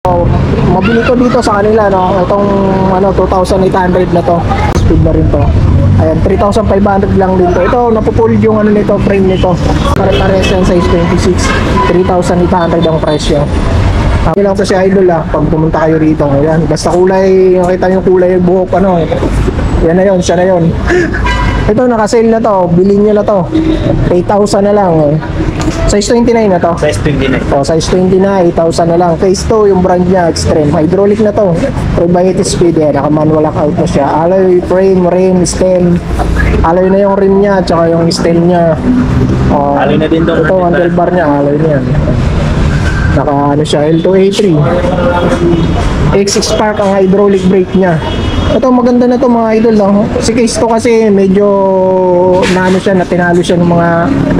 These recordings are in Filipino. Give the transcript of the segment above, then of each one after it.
So, mabili ko dito sa kanila, no? Itong 2,800 na to. Speed na rin to. Ayan, 3,500 lang din to. Ito, napupulled yung nito, frame nito. Pare-pares yan, size 26. 3,800 ang presyo. Kami lang to si Idol pag pumunta kayo rito. Ayan, basta kulay, nakita yung kulay, buhok, yan na yun, siya na yun. Ito, naka-sale na to, bilhin nyo na to. 8,000 na lang. Size 29 na to. Size 29. Size 29, 8,000 na lang. Phase 2, yung brand niya, Extreme. Hydraulic na to. 3x8 speed naka-manual lockout na siya. Alloy, frame, rim, stem. Alloy na yung rim niya, tsaka yung stem niya. Alloy na din doon. Ito, handlebar niya, alloy niya. Naka siya, L2A3. X6 Spark ang hydraulic brake niya. Ito, maganda na to mga idol, no? Si Case to kasi medyo natinalo siya ng mga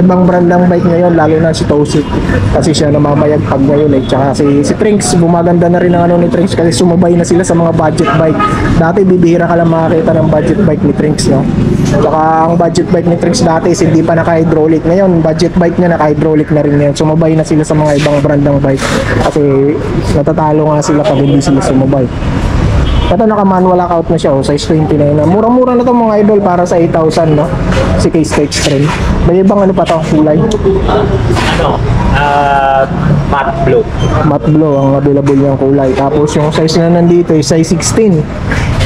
ibang brand ng bike ngayon, lalo na si Tosit. Kasi siya namamayag pag ngayon Tsaka si Trinks, bumaganda na rin ang ni Trinks kasi sumabay na sila sa mga budget bike. Dati bibihira ka lang makakita ng budget bike ni Trinks, no? Tsaka ang budget bike ni Trinks dati is hindi pa naka-hydraulic. Ngayon, budget bike niya naka-hydraulic na rin ngayon. Sumabay na sila sa mga ibang brand ng bike. Kasi natatalo nga sila pag hindi sila sumabay. Ito naka-manual lockout na siya, size 29 na. Mura-mura na to mga idol para sa 8,000, no? Si Case to Extreme. May ibang pa to, kulay? Matte blue. Matte blue ang available niyang kulay. Tapos yung size na nandito ay size 16.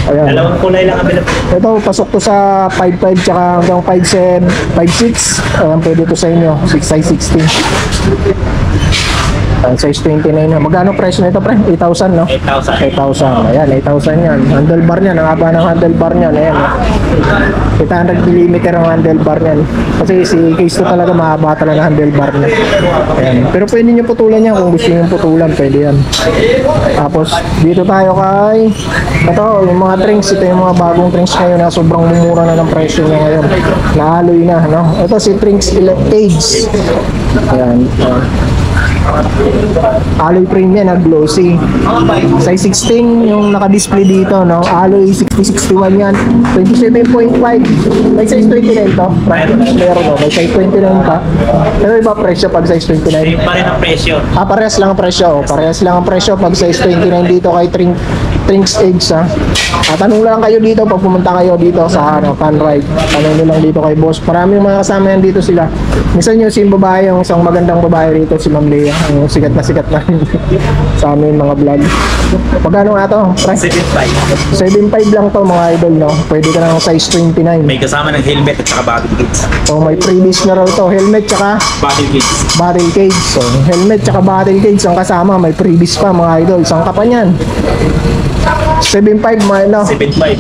Ayan. Dalawang kulay lang available. Ito, pasok to sa 5.5 tsaka hanggang 5.7, 5.6. Ayan, pwede to sa inyo, size 16. Size 29 na. Magkano presyo nito, pre? 8,000, no? 8,000. 8,000. Ayan, 8,000 yan. Handlebar niyan. Ang haba ng handlebar niyan. Ayan, 800mm ang handlebar niyan. Kasi si Case to talaga mahaba talaga handlebar niya. Ayan. Pero pwede niyo putulan yan. Kung gusto niyo putulan, pwede yan. Tapos, dito tayo kay ito, yung mga drinks. Ito yung mga bagong drinks ngayon na sobrang mumura na ng presyo niya ngayon. Naaloy na, no? Ito si Drinks Cage. Ayan. Alloy frame yan, glossy. Size 16 yung naka-display dito, no? Alloy 6061 yan. 27.5. May size 29 to. Meron, no? May size 29 pa. Pero iba presyo pag size 29. Same pa rin ang presyo. Parehas lang ang presyo. Parehas lang ang presyo pag size 29 dito kay Drinks Edge, ha? Tanong lang kayo dito pag pumunta kayo dito sa Fan Ride. Tanong nyo lang dito kay boss. Maraming mga kasama yan dito sila. Minsan yung si babae, yung isang magandang babae rito, si Ma'am Lea. Ang sikat na sa amin mga vlog. Magkano nga to? 7.5. 7.5 lang to mga idol, no? Pwede ka ng size 29. May kasama ng helmet at saka body kits. So may previous na raw to. Helmet tsaka Body kits. battle cage. So helmet tsaka battle cage ang kasama. May previous pa mga idol. Saan ka pa niyan? 7.5 may 7.5.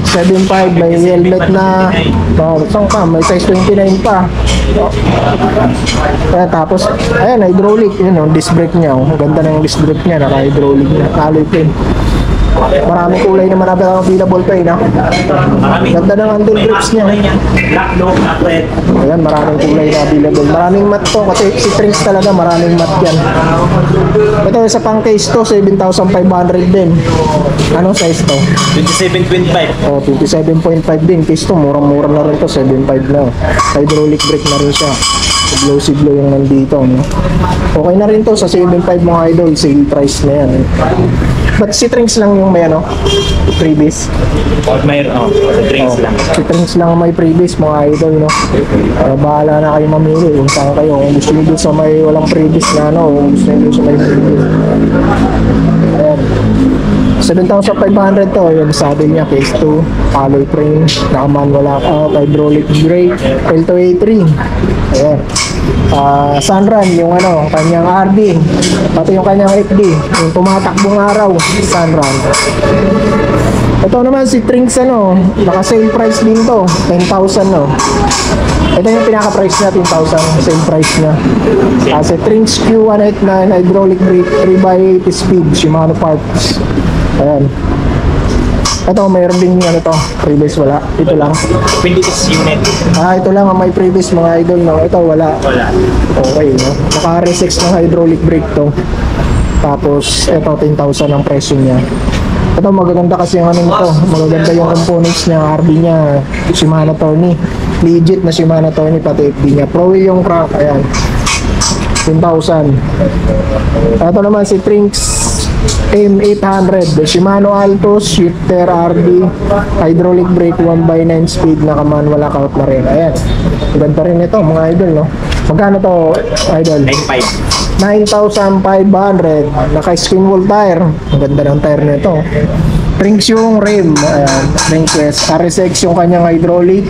7.5 may helmet na saan ka? May size 29 pa. Kaya tapos ayan, hydraulic yun, disc brake niya. Ang ganda ng disc brake niya, naka-hydraulic na alloy frame. Maraming kulay naman available pa no? Ganda ng handle grips niya. Black, long, red. Ayan, maraming kulay na available. Maraming mat to kasi si Trinks talaga maraming mat yan. Ito sa pang case to, 7,500 din. Anong size to? 27.5. 27.5 din. Case to, murang-mura na rin to, 7.5 na. Hydraulic brake na rin siya. Glossy blue yung nandito, no? Okay na rin to sa 7.5 mga idol. Sale price na yan. But si Trinks lang yung may freebies. May drinks lang. Si Trinks lang may freebies mga idol, no? Bahala na kayo mamili kung saan kayo. Kung gusto nyo dun sa may walang freebies na kung gusto nyo dun sa may freebies. Ayan. 7,500 to. Yun, sabi niya, Case 2, alloy frame, naka-manual lockout, hydraulic brake, L2A3. Ayan. Sunrun, yung kanyang RD, pati yung kanyang FD, yung tumatakbong araw, Sunrun. Ito naman si Trinks, naka-sale price din to, 10,000, no? Ito yung pinaka-price niya, 10,000, sale price niya. Kasi Trinks Q189 hydraulic brake, 3x8 speed, Shimano parts. Ayan. Ito, mayroon din previous wala. Ito lang. Previous unit. Ito lang ang may previous mga idol, no? Ito, wala. Wala. Okay, no? Naka-RSX ng hydraulic brake to. Tapos, ito, 10,000 ang presyo niya. Ito, magaganda kasi yung nito. Magaganda yung components niya, RB niya, Shimano Tourney. Legit na Shimano Tourney, pati FD niya. Pro yung crank, ayan. 10,000. Ito naman si Trinks M800, Shimano Altos, shifter RD, hydraulic brake, 1x9 speed, naka-manual lockout na rin. Ayan, ganda rin ito mga idol, no? Magkano to, idol? 9.5. 9,500, naka-skin wall tire. Ang ganda ng tire nito. Rings yung rim, ayan, ring quest. RSX yung kanyang hydraulic.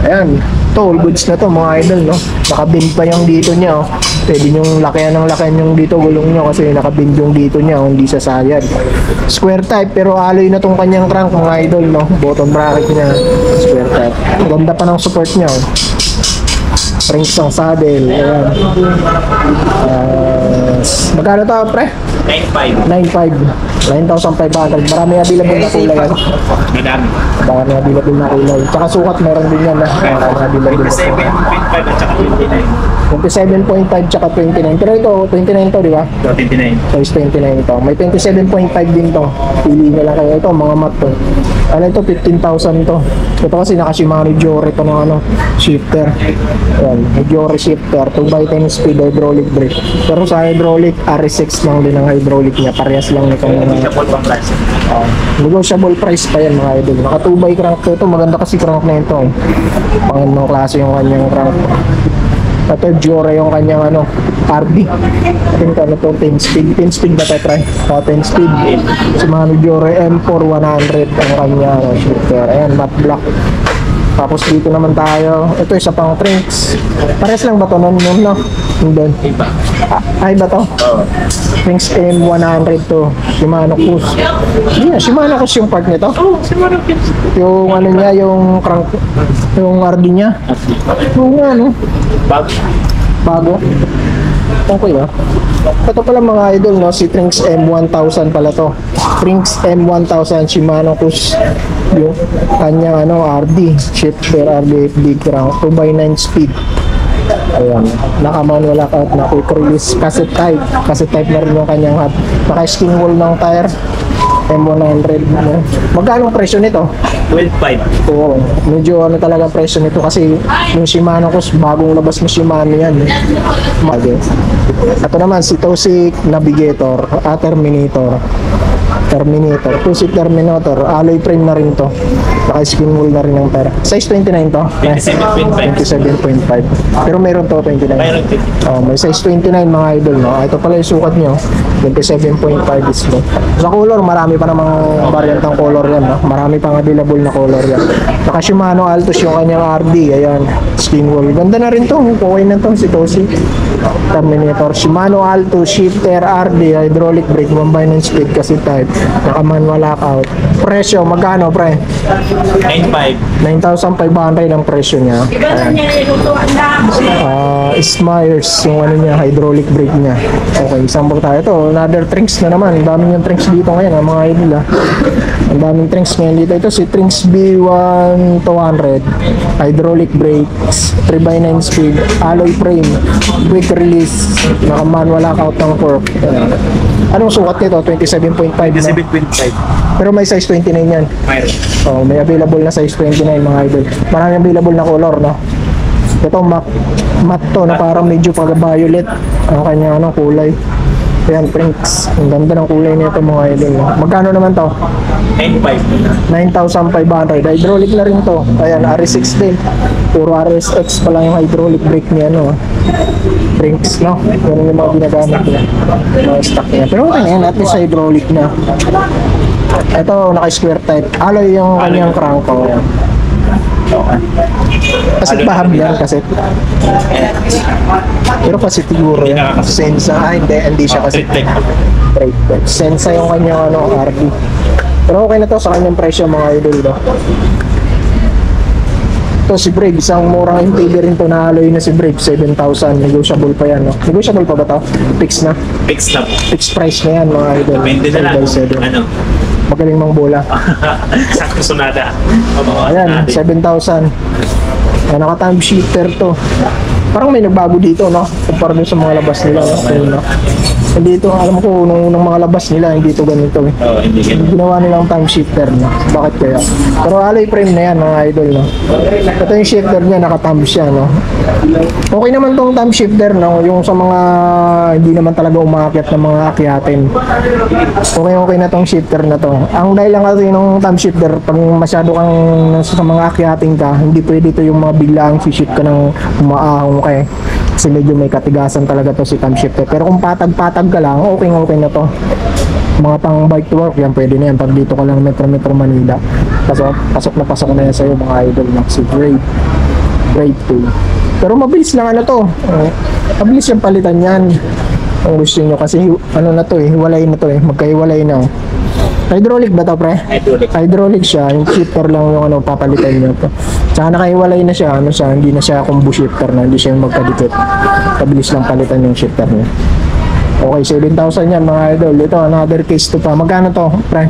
Ayan, ito, all goods na to mga idol, no? Naka-bend pa yung dito niya, oh. Pwede yung lakayan yung dito gulong nyo kasi naka-bend yung dito niya, oh, hindi sasayad. Square type, pero alloy na tong kanyang crank mga idol, no? Bottom bracket niya, square type. Ganda pa ng support niya, oh. Rings ng saddle, ayan. Magkano to, pre? 9.5. 9,500. Marami available na kulay, ano? Madami. Marami available na kulay. Tsaka sukat meron din yan, marami available na kulay. 27.5 at saka 29. 27.5 tsaka 29. Pero ito, 29 to, di ba? 29. Size 29 ito. May 27.5 din to. Pili nyo lang kayo. Ito, mga mat to. Ano ito, 15,000 to. Ito kasi naka-Shimano Giore ito ng ano, shifter. Ayan, Giore shifter. 2x10 speed hydraulic brake. Pero sa hydraulic, RS6 lang din ang hydraulic niya. Parehas lang nito. Negotiable pang price. Negotiable price pa yan mga idol. Naka 2x crank to. Ito, maganda kasi crank na ito. Pangandang klase yung kanyang crank. Ito, Giore yung kanyang ano, RD. I think ano to, 10 speed. 10 speed ba tayo try? 10 speed. Shimano Giore M4100 ang kanya ano, shifter. Ayan, matte black. Tapos dito naman tayo. Ito isa pang Trinks. Pares lang ba to nun? No? Doon. Iba. Ay ba to? Oo. Trinks M100 to. Shimano Cus. Yeah, Shimano Cus yung part nito. Oh, siguro kids. Yung ano niya, yung crank, yung RD niya. Yung ano, bago. Okay ah. Ito pala mga idol, no? Si Trinks M1000 pala to. Trinks M1000 Shimano Cus. Yung kanyang ano, RD. Shifter RD big crank. 2x9 speed. Ayan. Naka-manual lockout na quick release. Cassette type. Cassette type na rin yung kanyang hat. Naka-skin wall ng tire. M100. Magkano ang presyo nito? 12.5. Oo, medyo ano talaga presyo nito kasi yung Shimano ko, bagong labas na Shimano yan. Magi. Ito naman si Tosik Navigator, Terminator. 2-seat Terminator, alloy frame na rin to. Naka-skin wool na rin ng pera. Size 29 to? 27.5. 27.5. Pero meron to 29. Mayroon din. Oh, may size 29 mga idol, no? Ito pala yung sukat nyo. 27.5 is low. Sa color, marami pa namang variant ng color yan, no? Marami pang available na color yan. Naka Shimano Altos yung kanyang RD. Ayan, skin wool. Ganda na rin to. Okay na to si Tosi. Terminator. Shimano Altos, shifter RD, hydraulic brake, 1x9 speed kasi type. Naka-manual lockout. Presyo, magkano pre? 9.5. 9,500 ang presyo niya. Smyers, yung ano niya, hydraulic brake niya. Okay, sample tayo. Ito, another Trinks na naman. Ang daming yung Trinks dito ngayon, mga idol ah. Ang daming Trinks ngayon dito. Ito si Trinks B1200. Hydraulic brakes, 3x9 speed, alloy frame, quick release, naka-manual lockout ng fork. Anong sukat nito? 27.5 na. 27.5. Pero may size 29 yan. Mayroon. Oh, may available na size 29 mga idol. Maraming available na color, no? Ito matte to na parang medyo pag-violet ang kanya ano, kulay. Ayan, Trinks. Ang ganda ng kulay nito mga idol, no? Magkano naman to? 9.5. 9,500. Hydraulic na rin to. Ayan, RS6 din. Puro RSX pa lang yung hydraulic brake niya, no? Trinks, no? Yan yung mga ginagamit niya. Mga stock niya. Pero okay na yan, at least hydraulic na. Ito, naka-square type. Alloy yung kanyang crank ko. Kasit bahab yan, kasit. Pero kasit siguro yan. Sensa, hindi siya kasit. Brake. Sensa yung kanyang ano, RD. Pero okay na to sa kanyang presyo mga idol, no? Ito si Brave, isang murang MTB rin to na alloy na si Brave, 7,000. Negotiable pa yan, no? Negotiable pa ba to? Fix na? Fix na po. Fixed price na yan mga idol. Depende na lang. 7x7. Ano? Magaling mang bola. Sakto sunada. Ayan, 7,000. Ayan, naka-time shifter to. Parang may nagbago dito, no? Kumpara dun sa mga labas nila, no? Hindi ito, alam ko, nung mga labas nila, hindi ito ganito eh. Oo, hindi ganun. Ginawa nilang time shifter na. Bakit kaya? Pero alloy frame na yan mga idol, no? Ito yung shifter niya, naka-thumb siya, no? Okay naman tong thumb shifter, no? Yung sa mga hindi naman talaga umakyat ng mga akyatin. Okay na tong shifter na to. Ang dahil lang kasi nung thumb shifter, pag masyado kang sa mga akyatin ka, hindi pwede to yung mga biglaang shift ka ng umaahong ka eh. Kasi medyo may katigasan talaga to si thumb shifter. Pero kung patag-patag ka lang, okay na to. Mga pang bike to work, yan pwede na yan. Pag dito ka lang Metro Manila, pasok na yan sa'yo mga idol na si Grade 2. Pero mabilis lang ano to. Mabilis yung palitan yan. Kung gusto nyo kasi ano na to eh, hiwalay na to eh. Magkahiwalay na. Hydraulic ba to pre? Hydraulic. Hydraulic siya, yung shifter lang yung ano papalitan nyo to. Tsaka nakahiwalay na siya, ano siya, hindi na siya combo shifter na, hindi siya yung magkadikit. Mabilis lang palitan yung shifter niya. Okay, 7,000 yan mga idol. Ito, another case to pa. Magkano to, pre?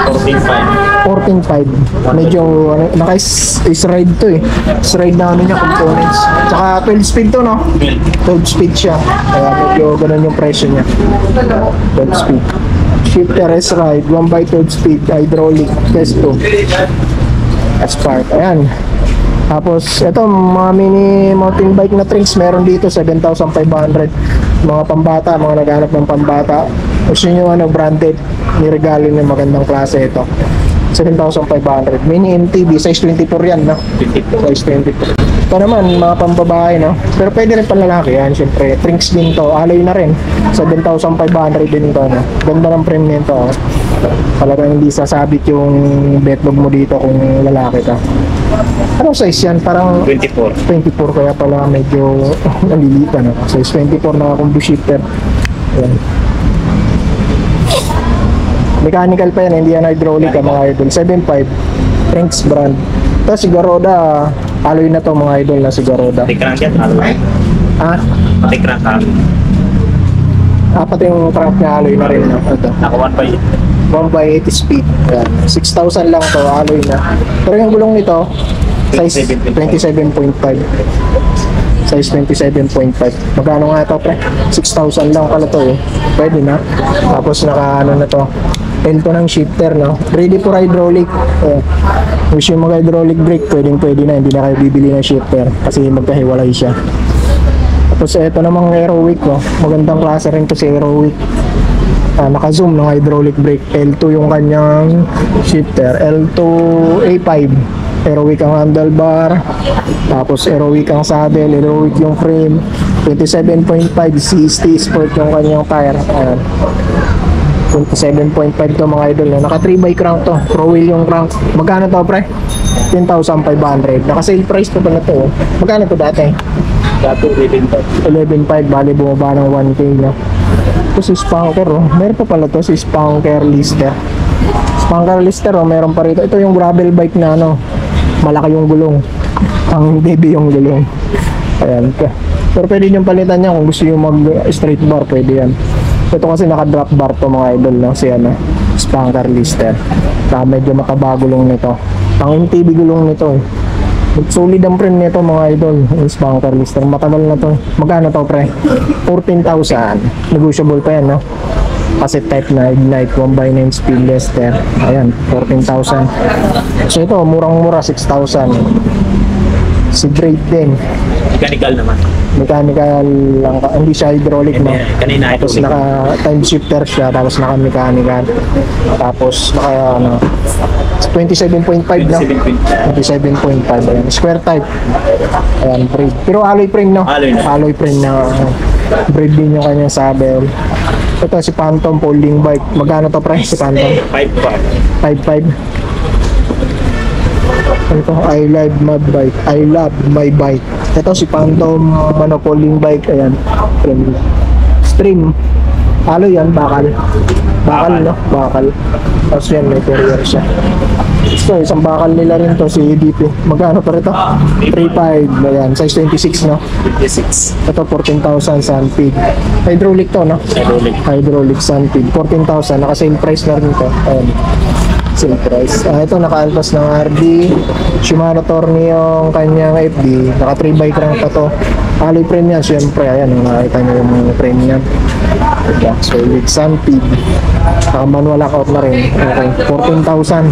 14.5. 14.5. Medyo, ano, naka-is-ride to eh. Is-ride na ano niya, components. Tsaka 12 speed to, no? 12 speed siya. Kaya medyo ganun yung presyo niya. 12 speed. Shifter S-Ride, 1x12 speed, hydraulic, test 2. S-Park, ayan. Tapos, ito, mga mini mountain bike na trinks, meron dito, 7,500. Mga pambata, mga naghanap ng pambata. Gusto nyo, ano, branded, niregalo nyo magandang klase ito. 7,500. Mini MTB, size 24 yan, no? Size 24. Ito naman, mga pambabae, no? Pero pwede rin panlalaki yan, syempre. Trinks din to, alloy na rin. 7,500 din to, no? Ganda ng frame nito, oh. Talagang hindi sasabit yung betlog mo dito kung lalaki ka. Anong size yan? Parang 24. 24, kaya pala medyo nalilipa, no? Size 24 na combo shifter. Ayan. Mechanical pa yan, hindi yan hydraulic mga idol. 7.5 Trinks brand. Ito si Garoda, alloy na to mga idol na si Garoda. Pati-crank yan, alloy. Ah, Pati-crank alloy. pati yung crank niya alloy na rin. No? Ito. Naka 1x80 speed. Ayan. 6,000 lang to, alloy na. Pero yung gulong nito, size 27.5. Size 27.5. Magkano nga ito pre? 6,000 lang pala to eh. Pwede na. Tapos naka ano na to. L2 ng shifter, no? Ready for hydraulic. Wish yung mag-hydraulic brake, pwede na. Hindi na kayo bibili ng shifter kasi magkahiwalay siya. Tapos ito namang Aerowick, no? Magandang klase rin to si Aerowick. Naka-zoom ng hydraulic brake. L2 yung kanyang shifter. L2 A5. Aerowick ang handlebar. Tapos Aerowick ang saddle. Aerowick yung frame. 27.5 CST Sport yung kanyang tire. Ayan. 27.5 to mga idol. Naka 3x crank to. Pro wheel yung crank. Magkano to pre? 10,500. Naka sale price pa pala to. Magkano to dati? Dati 11.5. 11.5. Bali bumaba ng 1K na. Ito si Spanker, oh. Meron pa pala to si Spanker Lister. Spanker Lister, oh. Meron pa rito. Ito yung gravel bike na ano. Malaki yung gulong. Ang baby yung gulong. Ayan. Pero pwede nyo palitan niya kung gusto nyo mag straight bar. Pwede yan. Ito kasi naka-drop bar to mga idol, no? Si ano, Spanker Lister. Medyo mataba gulong nito. Pang MTB gulong nito eh. Solid ang frame nito mga idol. Yung Spanker Lister. Matagal na to. Magkano to pre? 14,000. Negotiable pa yan, no? Kasi type na Ignite 1x9 speed Lister. Ayan, 14,000. So ito, murang-mura 6,000. Si Brake din. Mechanical naman. Mechanical lang, hindi siya hydraulic, no? Kanina Tapos hydraulic. naka time shifter siya, tapos naka mechanical. Tapos naka ano 27.5 na. 27.5 ayan. Square type. Ayan, brake. Pero alloy frame, no? Alloy na. Alloy frame na brake din yung kanyang saddle. Ito si Phantom folding bike. Magkano to price si Phantom? 5.5. 5.5. Ito, I love my bike. Ito si Phantom monopoling bike. Ayan. Stream. Alloy yan, bakal. Bakal, no? Bakal. Tapos yan, may carrier siya. So, isang bakal nila rin to si EDP. Magkano pa rito? 3.5. Ayan, size 26, no? 56. Ito, 14,000 Sunpeak. Hydraulic to, no? Hydraulic. Hydraulic Sunpeak. 14,000. Naka-sale price na rin to. Ayan. Sale price. Ito, naka-alpas ng RD. Shimano Torni yung kanyang FD. Naka 3x crank pa to. Alloy frame yan, syempre. Ayan, nakita nyo yung mga frame yan. Diba? Solid Sunpeed. Manual lockout na rin. Okay, 14,000.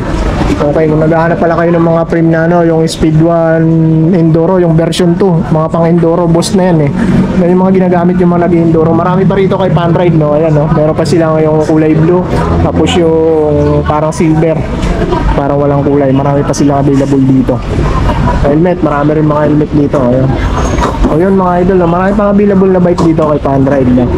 Okay, kung naghahanap pala kayo ng mga frame na ano, yung Speed 1 Enduro, yung version 2, mga pang Enduro, boss na yan eh. Yan yung mga ginagamit yung mga nag-Enduro. Marami pa rito kay Panride, no? Ayan, no? Meron pa sila ngayong kulay blue, tapos yung parang silver, parang walang kulay. Marami pa sila available dito. Helmet, marami rin mga helmet dito. Ayan. O yun mga idol, marami pang available na bike dito kay Panride, no?